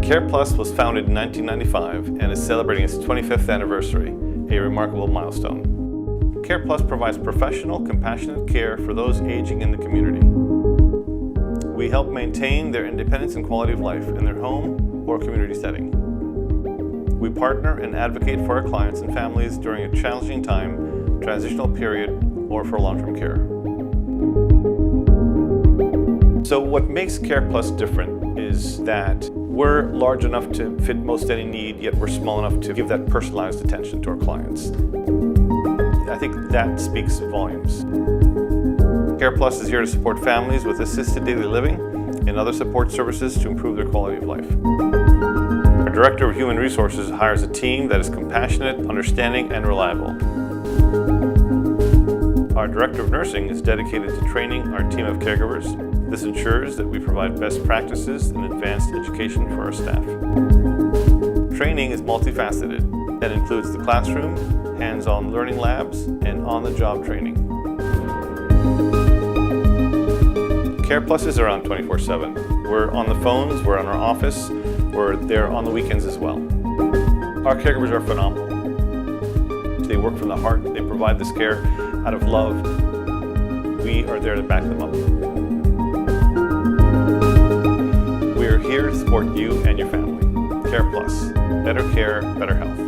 CarePlus was founded in 1995 and is celebrating its 25th anniversary, a remarkable milestone. CarePlus provides professional, compassionate care for those aging in the community. We help maintain their independence and quality of life in their home or community setting. We partner and advocate for our clients and families during a challenging time, transitional period, or for long-term care. So what makes CarePlus different is that we're large enough to fit most any need, yet we're small enough to give that personalized attention to our clients. I think that speaks volumes. CarePlus is here to support families with assisted daily living and other support services to improve their quality of life. Our Director of Human Resources hires a team that is compassionate, understanding, and reliable. Our Director of Nursing is dedicated to training our team of caregivers. This ensures that we provide best practices and advanced education for our staff. Training is multifaceted and includes the classroom, hands-on learning labs, and on-the-job training. CarePlus is around 24/7. We're on the phones, we're in our office, we're there on the weekends as well. Our caregivers are phenomenal. They work from the heart, they provide this care out of love. We are there to back them up. We are here to support you and your family. CarePlus, better care, better health.